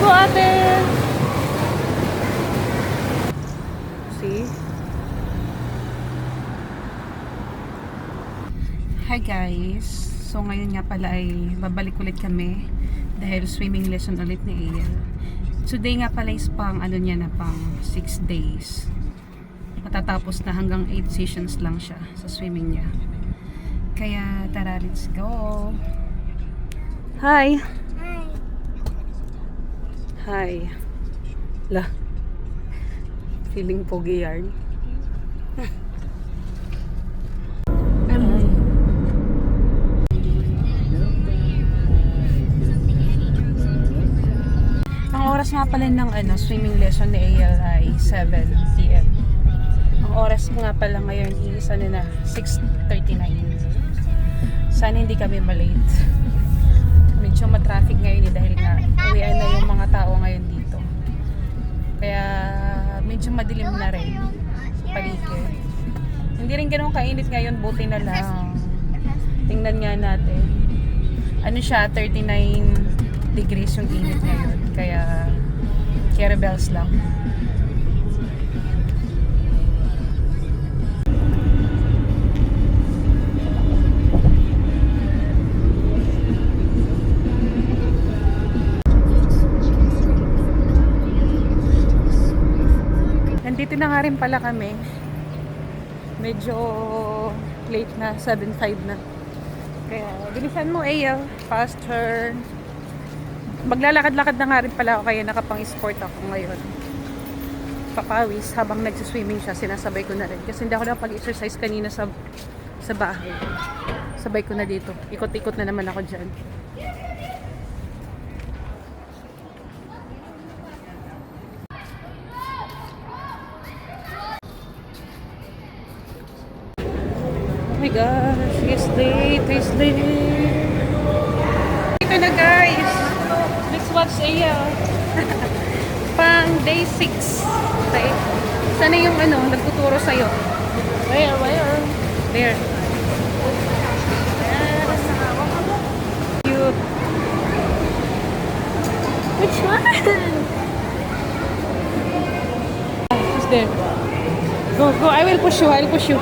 Go ate! See? Hi guys! So ngayon nga pala ay babalik ulit kami dahil swimming lesson ulit ni Aiel. Today nga pala is pang ano niya na pang 6 days. Matatapos na hanggang 8 sessions lang siya sa swimming niya. Kaya tara, let's go! Hi! Hi! La! Feeling pogi yarn. Ang oras nga pala ng swimming lesson ni Aiel ay 7 PM. Ang oras nga pala ngayon is 6:39. Sana hindi kami malate. Medyo matraffic ngayon dahil nga uwian na yung mga tao ngayon dito. Kaya medyo madilim na rin sa paligid. Hindi rin ganun kainit ngayon, buti na lang. Tingnan nga natin. Ano siya, 39 degrees yung init ngayon. Kaya carabels lang. Nandito na nga rin pala kami. Medyo late na, 7:05 na. Kaya bilisan mo Aiel, faster. Maglalakad-lakad na nga rin pala ako, kaya nakapang-sport ako ngayon. Papawis habang nagsiswimming siya, sinasabay ko na rin. Kasi hindi ako nakapag-exercise kanina sa bahay. Sabay ko na dito. Ikot-ikot na naman ako dyan. Oh my gosh, it's late, it's late. Ito na guys. Let's watch Aiel. Pang day 6. Okay. Sana yung nagtuturo sa'yo. Where? There. Cute. Which one? Who's there? Go. I will push you.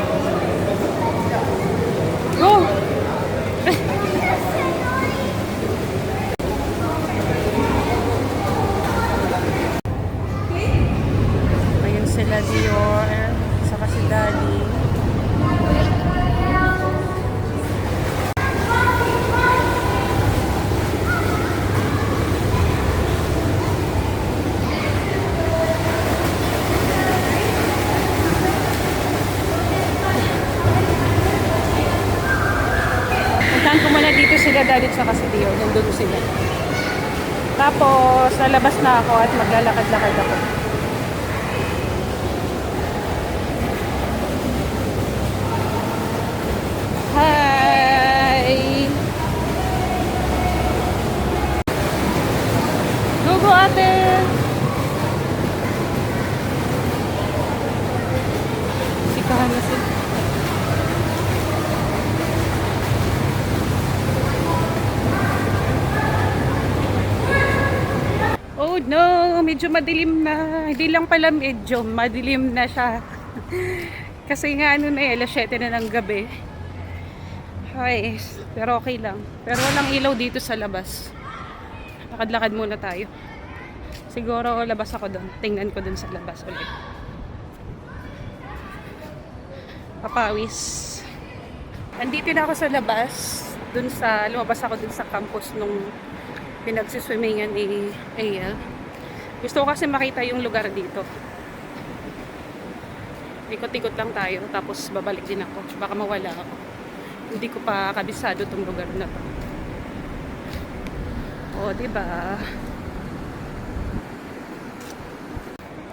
Go! Ayun sila Dior, saka si Daddy. Puntahan ko muna dito sila Daddy at si Dior. Nandun sila. Tapos, lalabas na ako at maglalakad-lakad ako. Hi! Go ate! Sikahan na sila. Oh no, medyo madilim na. Hindi lang pala medyo, madilim na siya. Kasi nga alas 7 na ng gabi. Ay, pero okay lang. Pero walang ilaw dito sa labas. Lakad-lakad muna tayo. Siguro labas ako doon. Tingnan ko doon sa labas ulit. Papawis. Andito na ako sa labas. Lumabas ako doon sa campus nung pinagsiswimmingan ni Aiel. Gusto ko kasi makita yung lugar dito. Ikot-ikot lang tayo, tapos babalik din ako. Baka mawala ako. Hindi ko pa kabisado tong lugar na to. O, diba?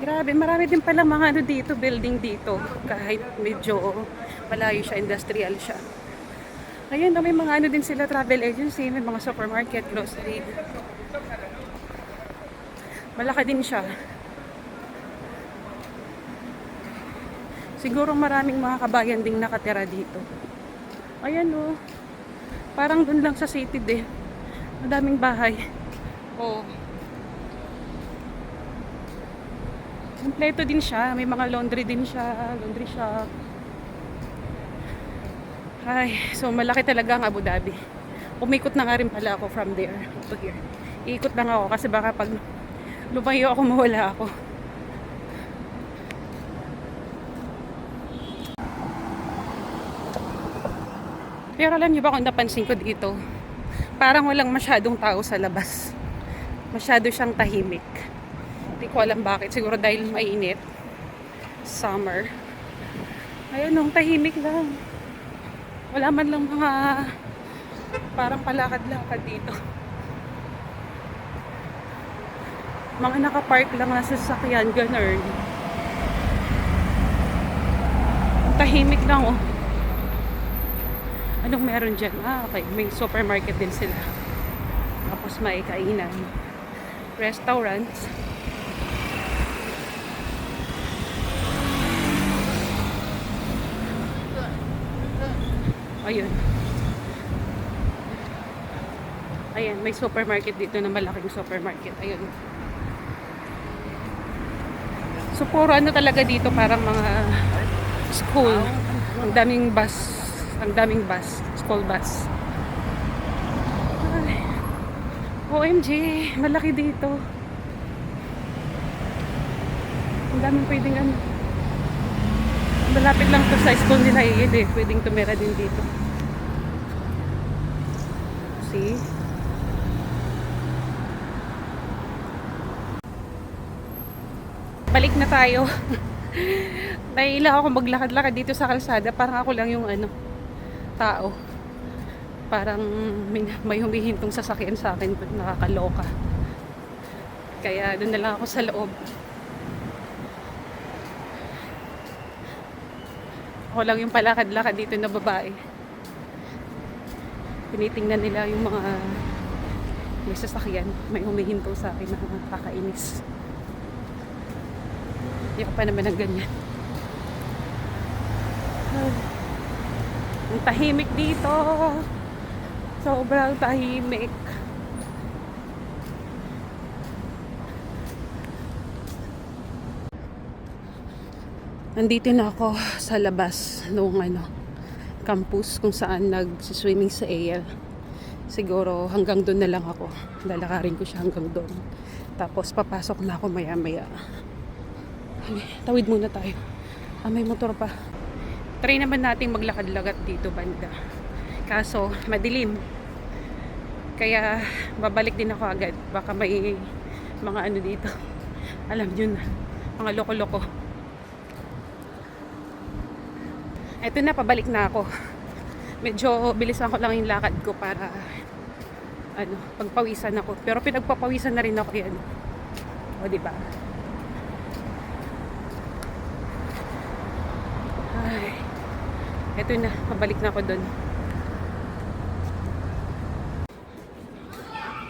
Grabe, marami din pala mga dito, building dito. Kahit medyo malayo siya, industrial siya. Ayun, may mga din sila, travel agency, may mga supermarket, grocery. Malaki din siya. Siguro maraming mga kabayan ding nakatira dito. Ayan o. Parang dun lang sa city din. Madaming bahay. Oh. Kompleto din siya. May mga laundry din siya. Laundry shop. Ay, so malaki talaga ang Abu Dhabi. Umikot na nga rin pala ako from there to here. Iikot lang ako kasi baka pag lumayo ako, mawala ako. Pero alam niyo ba kung napansin ko dito? Parang walang masyadong tao sa labas. Masyado siyang tahimik. Hindi ko alam bakit. Siguro dahil mainit. Summer. Ayun, nung tahimik lang. Wala man lang mga parang palakad-lakad dito. Mga nakapark lang na sasakyan, ganun. Tahimik lang, oh. Anong meron dyan? Ah, okay. May supermarket din sila. Tapos may kainan. Restaurants. Ayun. Ayan, may supermarket dito na malaking supermarket. Ayun. So, puro ano talaga dito, parang mga school. Ang daming bus. Ang daming bus. School bus. Ay. OMG, malaki dito. Ang daming pwedeng ano. Malapit lang to sa school nila eh. Pwedeng tumira din dito. See? Balik na tayo. Naiilang ako maglakad-lakad dito sa kalsada. Parang ako lang yung ano, tao. Parang may humihintong sasakyan sa akin. Nakakaloka. Kaya doon na lang ako sa loob. Ako lang yung palakad-lakad dito na babae. Tinitingnan nila yung mga may sasakyan. May humihinto sa akin na kakainis. Hindi ko pa naman ng ganyan. Ang tahimik dito. Sobrang tahimik. Nandito na ako sa labas noong campus kung saan nag-swimming sa AL. Siguro hanggang doon na lang ako. Lalakarin ko siya hanggang doon. Tapos papasok na ako maya-maya. Okay, tawid muna tayo. May motor pa. Try naman nating maglakad-lagat dito banda. Kaso madilim. Kaya babalik din ako agad. Baka may mga ano dito. Alam nyo na. Mga loko-loko. Eto na, pabalik na ako. Medyo bilisan ko lang yung lakad ko para pagpawisan ako. Pero pinagpapawisan na rin ako yan. O, diba? Ay. Eto na, pabalik na ako dun.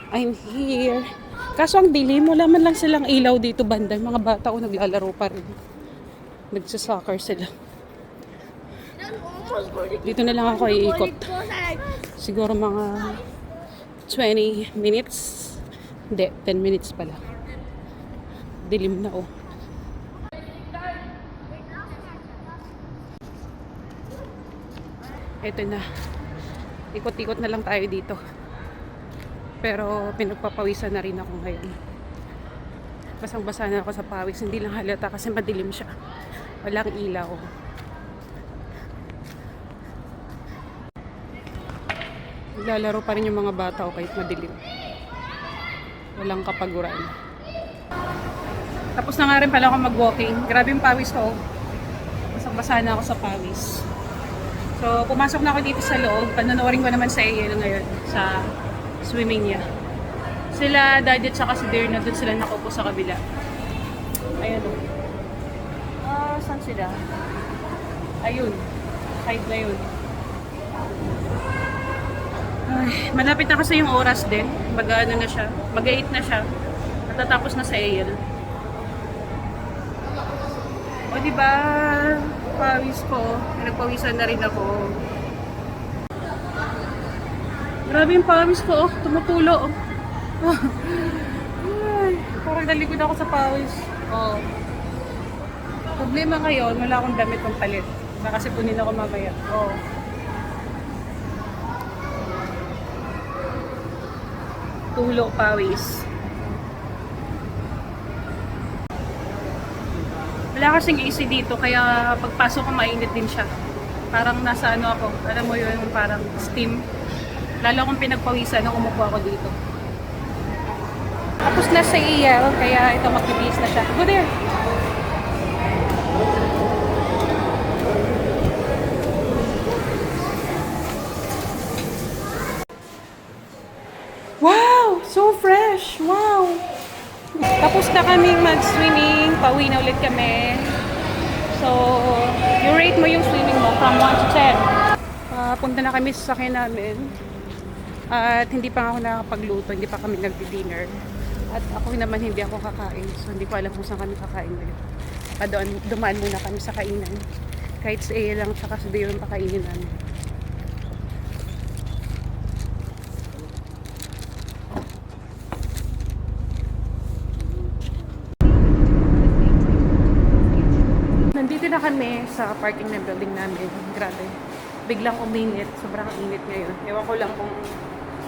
I'm here. Kaso ang dilim, wala man lang silang ilaw dito banda. Mga bata ko naglalaro pa rin. Nagsasoccer sila. Dito na lang ako iikot. Siguro mga 20 minutes. Hindi, 10 minutes pala. Dilim na, oh. Ito na. Ikot-ikot na lang tayo dito. Pero pinagpapawisan na rin ako ngayon. Basang-basa na ako sa pawis. Hindi lang halata kasi madilim siya. Walang ilaw. Naglalaro pa rin yung mga bata o kahit madilim. Walang kapaguran. Tapos na nga rin pala ako mag-walking. Grabe yung pawis ko. Basang-basa na ako sa pawis. So, pumasok na ako dito sa loob. Panonorin ko naman sa AL ngayon. Sa swimming niya. Sila, Daddy at saka si Dear na doon sila nakaupo sa kabila. Ayan o. Saan sila? Ayun. Side na yun. Ay, malapit na kasi yung oras din. Mag-ano na siya. Mag-8 na siya. Natatapos na sa AL. O diba, pawis ko. Nagpawisan na rin ako. Grabe yung pawis ko. Oh, tumutulo. Oh. Ay, parang nalikod ako sa pawis. Oh. Problema ngayon, wala akong damit ng palit. Baka kasi punin ako mamaya. Oh. Tulo, pawis. Wala kasing AC dito, kaya pagpasok ko mainit din siya. Parang nasa ano ako, alam mo yun, parang steam. Lalo akong pinagpawisan nung umupo ako dito. Tapos nasa EL, kaya ito magbibihis na siya. Go there! Wow! So fresh! Wow! Tapos na kaming mag-swimming. Pauwi na ulit kami. So, you rate mo yung swimming mo from 1 to 10. Punta na kami sa sasakyan namin. At hindi pa ako nakakapagluto. Hindi pa kami nag-dinner. At ako naman hindi ako kakain. So, hindi ko alam kung saan kami kakain ulit. Dumaan muna kami sa kainan. Kahit sa iya lang, tsaka sa diyo yung pakainin namin. Nandito na kami sa parking ng building namin. Grabe. Biglang uminit. Sobrang init ngayon. Ewan ko lang kung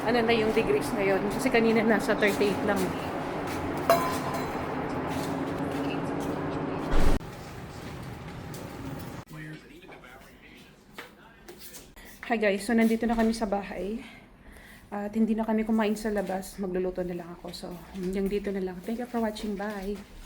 ano na yung degrees ngayon. Kasi kanina nasa 38 lang. Hi guys. So nandito na kami sa bahay. At hindi na kami kumain sa labas. Magluluto na lang ako. So hanggang dito na lang. Thank you for watching. Bye!